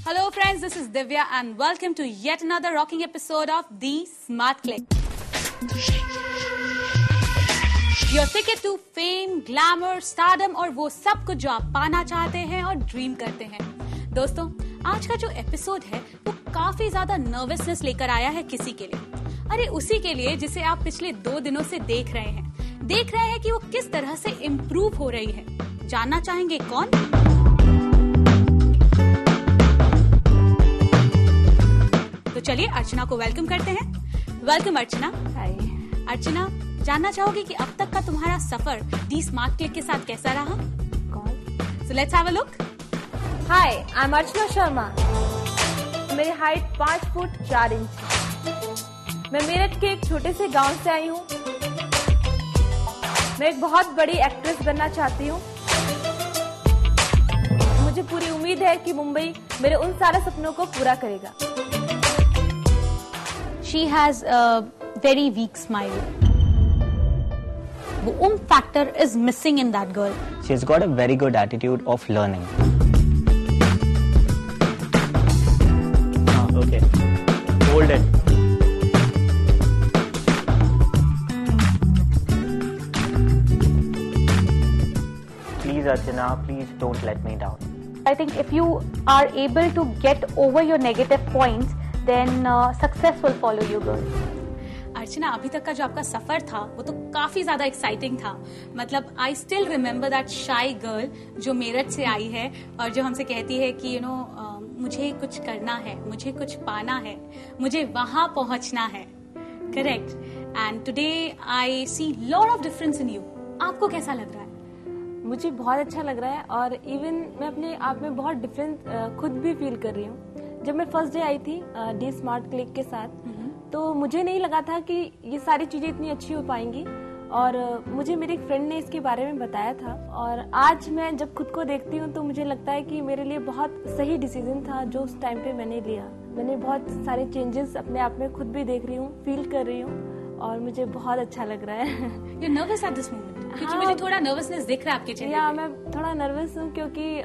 Hello friends, this is Divya and welcome to yet another rocking episode of The Smart Click. Your ticket to fame, glamour, stardom और वो सब कुछ जो आप पाना चाहते हैं और ड्रीम करते हैं। दोस्तों, आज का जो एपिसोड है वो काफी ज्यादा नर्वसनेस लेकर आया है किसी के लिए। अरे उसी के लिए जिसे आप पिछले 2 दिनों से देख रहे हैं कि वो किस तरह से इम्प्रूव हो रही है। जानना चाहेंगे कौन? तो चलिए अर्चना को वेलकम करते हैं। वेलकम अर्चना। हाय अर्चना, जानना चाहोगे कि अब तक का तुम्हारा सफर दी स्मार्ट क्लिक के साथ कैसा रहा? कौन? So let's have a look. Hi, I am Archana Sharma. मेरी हाइट 5 फुट 4 इंच। मैं मेरठ के एक छोटे से गांव से आई हूँ। मैं एक बहुत बड़ी एक्ट्रेस बनना चाहती हूँ। मुझे पूरी उम्मीद है कि मुंबई मेरे उन सारे सपनों को पूरा करेगा। She has a very weak smile. The factor is missing in that girl. She's got a very good attitude of learning. Okay. Hold it. Please, Archana, please don't let me down. I think if you are able to get over your negative points, then success will follow you, girl. अर्चना, अभी तक का जो आपका सफर था वो तो काफी ज्यादा एक्साइटिंग था। मतलब आई स्टिल रिमेम्बर दैट शाई गर्ल जो मेरठ से आई है और जो हमसे कहती है कि मुझे कुछ करना है, मुझे कुछ पाना है, मुझे वहां पहुंचना है। Correct. And today I see lot of difference in you. आपको कैसा लग रहा है? मुझे बहुत अच्छा लग रहा है और इवन मैं अपने आप में बहुत डिफरेंस खुद भी फील कर रही हूँ। जब मैं फर्स्ट डे आई थी डी स्मार्ट क्लिक के साथ, तो मुझे नहीं लगा था कि ये सारी चीजें इतनी अच्छी हो पाएंगी और मुझे मेरे एक फ्रेंड ने इसके बारे में बताया था। और आज मैं जब खुद को देखती हूँ तो मुझे लगता है कि मेरे लिए बहुत सही डिसीजन था जो उस टाइम पे मैंने लिया। मैंने बहुत सारे चेंजेस अपने आप में खुद भी देख रही हूँ, फील कर रही हूँ और मुझे बहुत अच्छा लग रहा है। You're nervous at this moment? क्योंकि मुझे थोड़ा नर्वसनेस दिख रहा है आपके चेहरे पे। मैं थोड़ा नर्वस हूँ क्योंकि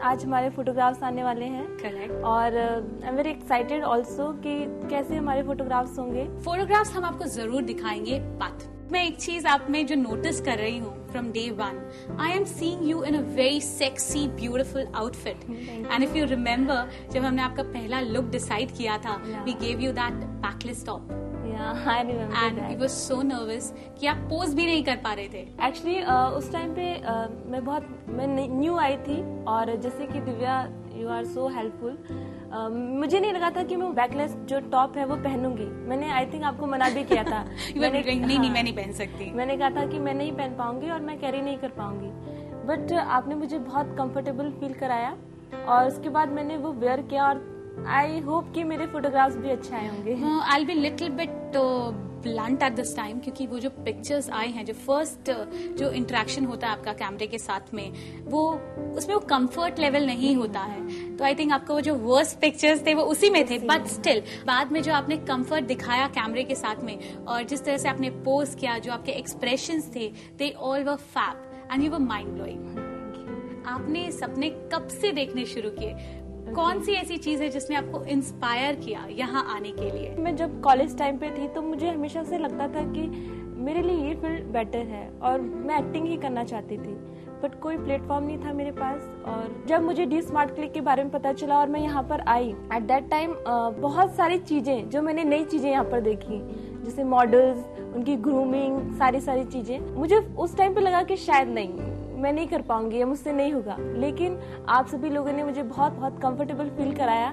आज हमारे फोटोग्राफ्स आने वाले हैं। करेक्ट। और I am very excited also कि कैसे हमारे फोटोग्राफ्स होंगे। फोटोग्राफ्स हम आपको जरूर दिखाएंगे, बट मैं एक चीज आप में जो नोटिस कर रही हूँ from day 1, I am seeing you in a very sexy beautiful outfit. And if you remember, जब हमने आपका पहला लुक डिसाइड किया था, we gave you that backless top and you were so nervous कि आप पोज भी नहीं कर पा रहे थे। एक्चुअली उस टाइम पे मैं न्यू आई थी और जैसे कि Divya you are so helpful. मुझे नहीं लगा था कि मैं बैकलेस जो टॉप है वो पहनूंगी। मैंने आई थिंक आपको मना भी किया था। मैं नहीं पहन सकती। मैंने कहा था कि मैं नहीं पहन पाऊंगी और मैं कैरी नहीं कर पाऊंगी, बट आपने मुझे बहुत कंफर्टेबल फील कराया और उसके बाद मैंने वो वेयर किया और आई होप कि मेरे फोटोग्राफ्स भी अच्छे आए होंगे। I will be little bit blunt at this time, क्योंकि वो जो पिक्चर्स आए हैं, जो फर्स्ट जो इंटरेक्शन होता है आपका कैमरे के साथ में, वो उसमें वो कंफर्ट लेवल नहीं होता है। तो आई थिंक आपको वो जो वर्स्ट पिक्चर्स थे वो उसी में थे, बट स्टिल बाद में जो आपने कंफर्ट दिखाया कैमरे के साथ में और जिस तरह से आपने पोज किया, जो आपके एक्सप्रेशंस थे, they all were fab and you were mind blowing. आपने सपने कब से देखने शुरू किए? कौन सी ऐसी चीज है जिसने आपको इंस्पायर किया यहाँ आने के लिए? मैं जब कॉलेज टाइम पे थी तो मुझे हमेशा से लगता था कि मेरे लिए ये फील्ड बेटर है और मैं एक्टिंग ही करना चाहती थी, बट कोई प्लेटफॉर्म नहीं था मेरे पास। और जब मुझे डी स्मार्ट क्लिक के बारे में पता चला और मैं यहाँ पर आई, एट दैट टाइम बहुत सारी चीजें जो मैंने नई चीजें यहाँ पर देखी, जैसे मॉडल्स, उनकी ग्रूमिंग, सारी चीजें, मुझे उस टाइम पे लगा कि शायद नहीं, मैं नहीं कर पाऊंगी, ये मुझसे नहीं होगा। लेकिन आप सभी लोगों ने मुझे बहुत बहुत कंफर्टेबल फील कराया।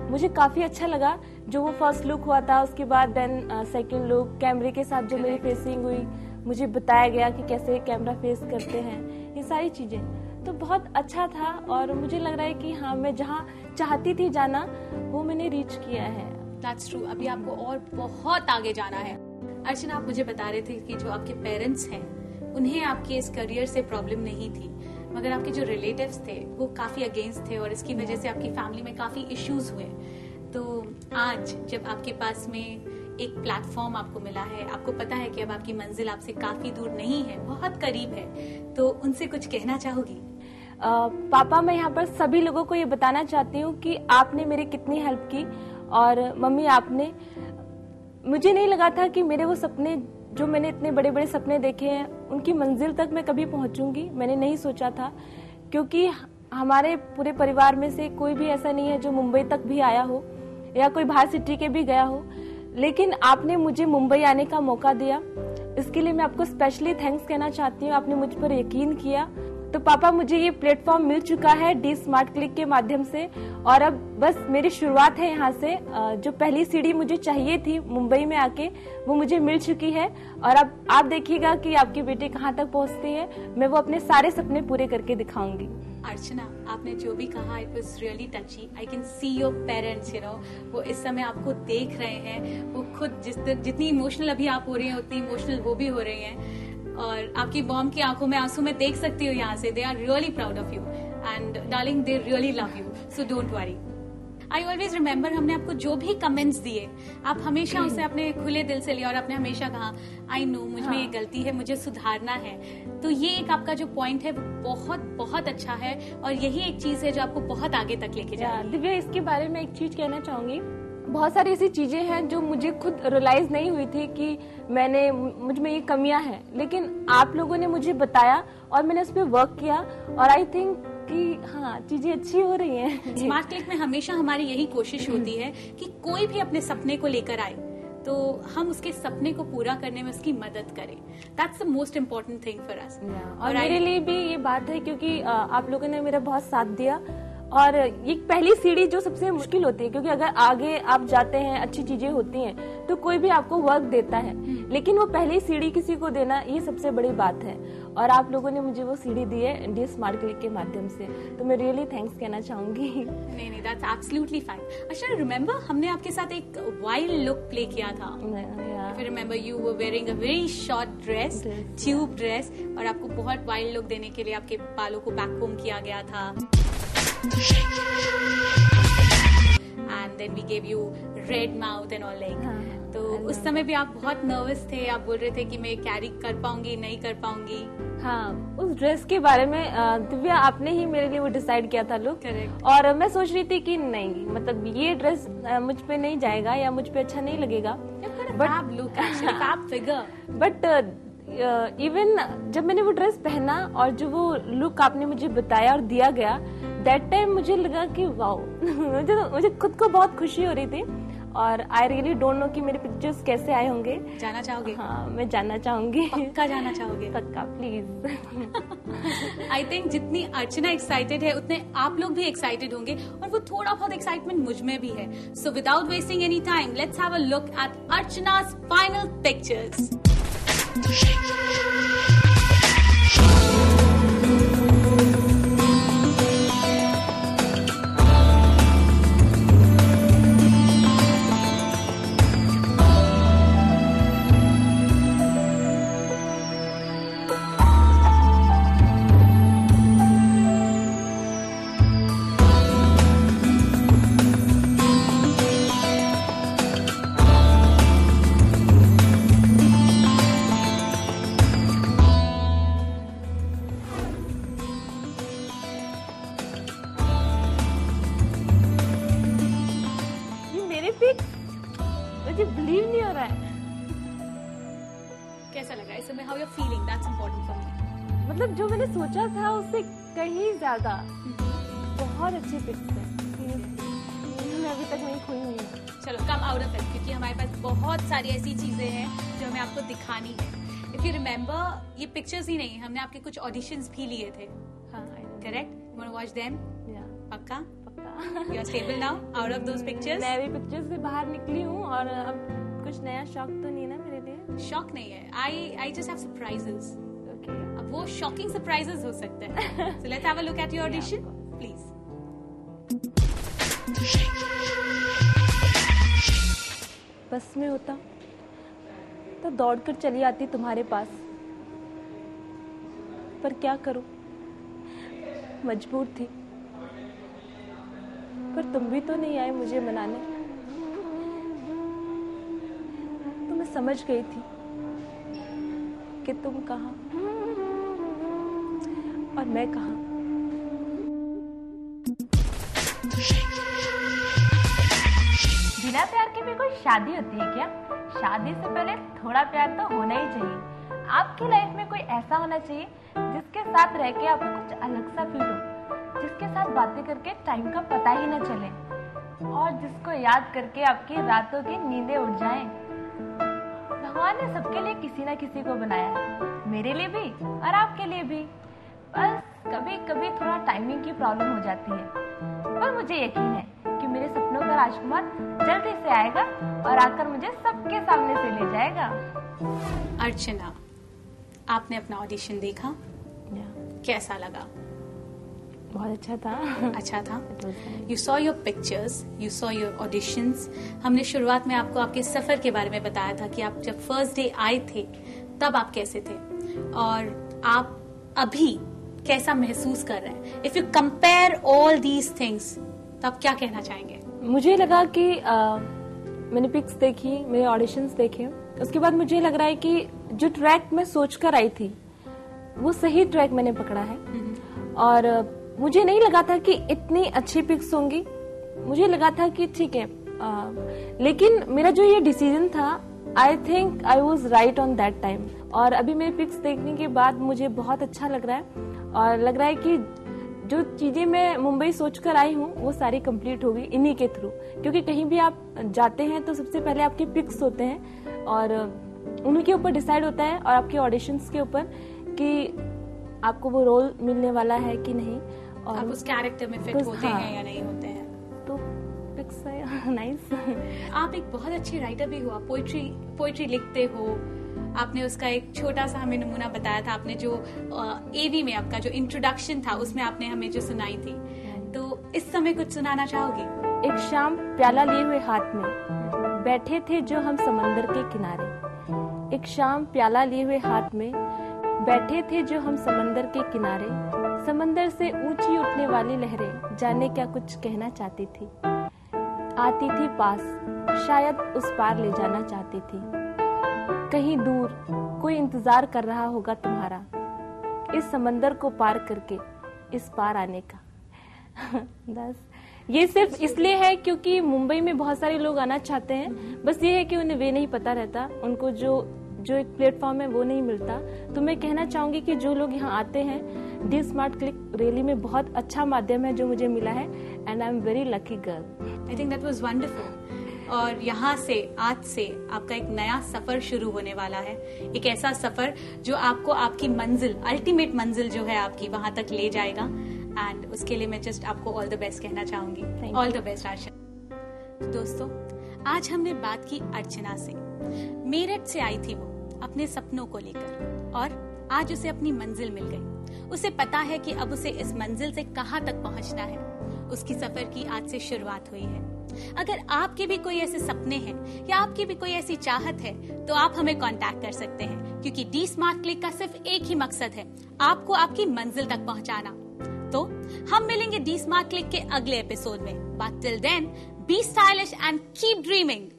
मुझे काफी अच्छा लगा जो वो फर्स्ट लुक हुआ था, उसके बाद देन सेकंड लुक, कैमरे के साथ जो मेरी फेसिंग हुई, मुझे बताया गया कि कैसे कैमरा फेस करते हैं, ये सारी चीजें तो बहुत अच्छा था। और मुझे लग रहा है कि हाँ, मैं जहाँ चाहती थी जाना वो मैंने रीच किया है। That's true। अभी आपको और बहुत आगे जाना है। अर्चना, आप मुझे बता रहे थे कि जो आपके पेरेंट्स हैं उन्हें आपके इस करियर से प्रॉब्लम नहीं थी, मगर आपके जो रिलेटिव्स थे वो काफी अगेंस्ट थे और इसकी वजह से आपकी फैमिली में काफी इश्यूज हुए। तो आज जब आपके पास में एक प्लेटफॉर्म आपको मिला है, आपको पता है कि अब आपकी मंजिल आपसे काफी दूर नहीं है, बहुत करीब है, तो उनसे कुछ कहना चाहोगी? पापा, मैं यहाँ पर सभी लोगों को ये बताना चाहती हूँ कि आपने मेरी कितनी हेल्प की, और मम्मी आपने, मुझे नहीं लगा था कि मेरे वो सपने, जो मैंने इतने बड़े बड़े सपने देखे हैं, उनकी मंजिल तक मैं कभी पहुंचूंगी। मैंने नहीं सोचा था, क्योंकि हमारे पूरे परिवार में से कोई भी ऐसा नहीं है जो मुंबई तक भी आया हो या कोई बाहर सिटी के भी गया हो, लेकिन आपने मुझे मुंबई आने का मौका दिया। इसके लिए मैं आपको स्पेशली थैंक्स कहना चाहती हूँ। आपने मुझ पर यकीन किया। तो पापा, मुझे ये प्लेटफॉर्म मिल चुका है डी स्मार्ट क्लिक के माध्यम से, और अब बस मेरी शुरुआत है यहाँ से। जो पहली सीढ़ी मुझे चाहिए थी मुंबई में आके, वो मुझे मिल चुकी है, और अब आप देखिएगा कि आपकी बेटी कहाँ तक पहुँचती है। मैं वो अपने सारे सपने पूरे करके दिखाऊंगी। अर्चना, आपने जो भी कहा, it was really टची। I can see your parents, you know, वो इस समय आपको देख रहे हैं। वो खुद जितनी इमोशनल अभी आप हो रही हैं, उतनी इमोशनल वो भी हो रही हैं, और आपकी मॉम की आंखों में आंसू मैं देख सकती हूँ यहाँ से। They are really proud of you and darling, they really love you, so don't worry. I always remember, हमने आपको जो भी कमेंट्स दिए, आप हमेशा उसे अपने खुले दिल से लिया, और आपने हमेशा कहा आई नो मुझ में ये गलती है, मुझे सुधारना है। तो ये एक आपका जो पॉइंट है बहुत बहुत अच्छा है, और यही एक चीज है जो आपको बहुत आगे तक लेके जाएगी। दिव्या, इसके बारे में एक चीज कहना चाहूंगी। बहुत सारी ऐसी चीजें हैं जो मुझे खुद रियलाइज नहीं हुई थी कि मुझ में ये कमियां हैं, लेकिन आप लोगों ने मुझे बताया और मैंने उस पर वर्क किया, और आई थिंक कि हाँ, चीजें अच्छी हो रही हैं। स्मार्ट क्लिक में हमेशा हमारी यही कोशिश होती है कि कोई भी अपने सपने को लेकर आए तो हम उसके सपने को पूरा करने में उसकी मदद करें। That's the most important thing for us. और मेरे लिए भी ये बात है, क्योंकि आप लोगों ने मेरा बहुत साथ दिया, और ये पहली सीढ़ी जो सबसे मुश्किल होती है, क्योंकि अगर आगे आप जाते हैं, अच्छी चीजें होती हैं, तो कोई भी आपको वर्क देता है, लेकिन वो पहली सीढ़ी किसी को देना, ये सबसे बड़ी बात है। और आप लोगों ने मुझे वो सीढ़ी दी है डी स्मार्ट क्लिक के माध्यम से, तो मैं रियली थैंक्स कहना चाहूंगी। नहीं, दैट्स एब्सोल्युटली फाइन। अच्छा, रिमेम्बर हमने आपके साथ एक वाइल्ड लुक प्ले किया था। If you remember, you were wearing a very short dress, tube dress, और आपको बहुत वाइल्ड लुक देने के लिए आपके बालों को बैक कोम किया गया था। And then we gave you red mouth and all like. तो उस समय भी आप बहुत नर्वस थे, आप बोल रहे थे कि मैं कैरी कर पाऊंगी नहीं कर पाऊंगी। हाँ, उस ड्रेस के बारे में दिव्या, आपने ही मेरे लिए वो डिसाइड किया था लुक। करेक्ट। और मैं सोच रही थी कि नहीं, मतलब ये ड्रेस मुझ पे नहीं जाएगा या मुझ पे अच्छा नहीं लगेगा, fab look, actually fab figure. But even जब मैंने वो ड्रेस पहना और जो वो लुक आपने मुझे बताया और दिया गया, दैट टाइम मुझे लगा कि वाओ मुझे खुद को बहुत खुशी हो रही थी। और आई रियली डोंट नो कि मेरे पिक्चर्स कैसे आए होंगे। जाना चाहोगे? हाँ, मैं जानना चाहूंगी। पक्का जाना चाहोगे? पक्का, प्लीज। आई थिंक जितनी अर्चना एक्साइटेड है, उतने आप लोग भी एक्साइटेड होंगे, और वो थोड़ा बहुत एक्साइटमेंट मुझ में भी है। So without wasting any time, let's have a look at Archana's final pictures. मुझे बिलीव नहीं हो रहा है। कैसा लग रहा है इस समय? How you feeling? That's important for me. मतलब जो मैंने सोचा था उससे कहीं ज्यादा बहुत अच्छी पिक्स है। मैं अभी तक नहीं खोई हुई हूँ। चलो कम आउट ऑफ इट, क्योंकि हमारे पास बहुत सारी ऐसी चीजें हैं जो हमें आपको दिखानी है। इफ यू रिमेम्बर, ये पिक्चर्स ही नहीं, हमने आपके कुछ ऑडिशंस भी लिए थे। हाँ, correct? You want to watch them? पक्का? पक्का। You are stable now out of those pictures? मैं अभी पिक्चर्स से बाहर निकली हूँ और अब कुछ नया शौक तो नहीं ना मेरे लिए? शौक नहीं है, I just have surprises. Okay, अब वो शॉकिंग सरप्राइजेस हो सकते हैं। सो let's have a look at your audition please. बस में होता तो दौड़कर चली आती तुम्हारे पास, पर क्या करूं, मजबूर थी। पर तुम भी तो नहीं आए मुझे मनाने, तो मैं समझ गई थी कि तुम कहाँ और मैं कहाँ। बिना प्यार के भी कोई शादी होती है क्या? शादी से पहले थोड़ा प्यार तो होना ही चाहिए। आपकी लाइफ में कोई ऐसा होना चाहिए जिसके साथ रह के आपको कुछ अलग सा फील हो, जिसके साथ बातें करके टाइम का पता ही न चले और जिसको याद करके आपकी रातों की नींदें उड़ जाएं। भगवान ने सबके लिए किसी न किसी को बनाया है, मेरे लिए भी और आपके लिए भी। बस कभी कभी थोड़ा टाइमिंग की प्रॉब्लम हो जाती है, पर मुझे यकीन है कि मेरे सपनों का राजकुमार जल्दी से आएगा और आकर मुझे सबके सामने से ले जाएगा। अर्चना, आपने अपना ऑडिशन देखा, कैसा लगा? बहुत अच्छा था। अच्छा था। You saw your pictures, you saw your auditions. हमने शुरुआत में आपको आपके सफर के बारे में बताया था कि आप जब फर्स्ट डे आए थे तब आप कैसे थे और आप अभी कैसा महसूस कर रहे हैं। If you compare all these things तो आप क्या कहना चाहेंगे? मुझे लगा कि मैंने पिक्स देखी, मेरे ऑडिशंस देखे, उसके बाद मुझे लग रहा है कि जो ट्रैक मैं सोच कर आई थी वो सही ट्रैक मैंने पकड़ा है। और मुझे नहीं लगा था कि इतनी अच्छी पिक्स होंगी, मुझे लगा था कि ठीक है, लेकिन मेरा जो ये डिसीजन था, I think I was right on that time. और अभी मेरी पिक्स देखने के बाद मुझे बहुत अच्छा लग रहा है और लग रहा है कि जो चीजें मैं मुंबई सोच कर आई हूँ वो सारी कंप्लीट होगी इन्हीं के थ्रू। क्योंकि कहीं भी आप जाते हैं तो सबसे पहले आपके पिक्स होते हैं और उन्हीं के ऊपर डिसाइड होता है और आपके ऑडिशंस के ऊपर कि आपको वो रोल मिलने वाला है कि नहीं और आप उस कैरेक्टर में फिट होते हैं या नहीं होते हैं। तो पिक्स नाइस। आप एक बहुत अच्छी राइटर भी हो, आप पोइट्री लिखते हो। आपने उसका एक छोटा सा हमें नमूना बताया था, आपने जो एवी में आपका जो इंट्रोडक्शन था उसमें आपने हमें जो सुनाई थी, तो इस समय कुछ सुनाना चाहोगी? एक शाम प्याला लिए हुए हाथ में बैठे थे जो हम समंदर के किनारे। एक शाम प्याला लिए हुए हाथ में बैठे थे जो हम समंदर के किनारे। समंदर से ऊंची उठने वाली लहरें जाने क्या कुछ कहना चाहती थी। आती थी पास, शायद उस पार ले जाना चाहती थी। कहीं दूर कोई इंतजार कर रहा होगा तुम्हारा, इस समंदर को पार करके इस पार आने का। बस ये सिर्फ इसलिए है क्योंकि मुंबई में बहुत सारे लोग आना चाहते हैं, बस ये है कि उन्हें वे नहीं पता रहता, उनको जो एक प्लेटफॉर्म है वो नहीं मिलता। तो मैं कहना चाहूंगी कि जो लोग यहाँ आते हैं, डी स्मार्ट क्लिक रैली में बहुत अच्छा माध्यम है जो मुझे मिला है and I am very lucky girl. I think that was wonderful. और यहाँ से आज से आपका एक नया सफर शुरू होने वाला है, एक ऐसा सफर जो आपको आपकी मंजिल, अल्टीमेट मंजिल जो है आपकी, वहां तक ले जाएगा। एंड उसके लिए मैं जस्ट आपको ऑल द बेस्ट कहना चाहूंगी। ऑल द बेस्ट अर्चना। दोस्तों, आज हमने बात की अर्चना से। मेरठ से आई थी वो अपने सपनों को लेकर और आज उसे अपनी मंजिल मिल गई। उसे पता है कि अब उसे इस मंजिल से कहां तक पहुंचना है। उसकी सफर की आज से शुरुआत हुई है। अगर आपके भी कोई ऐसे सपने हैं या आपकी भी कोई ऐसी चाहत है तो आप हमें कांटेक्ट कर सकते हैं, क्योंकि डी स्मार्ट क्लिक का सिर्फ एक ही मकसद है, आपको आपकी मंजिल तक पहुंचाना। तो हम मिलेंगे डी स्मार्ट क्लिक के अगले एपिसोड में। But till then, be stylish and keep dreaming.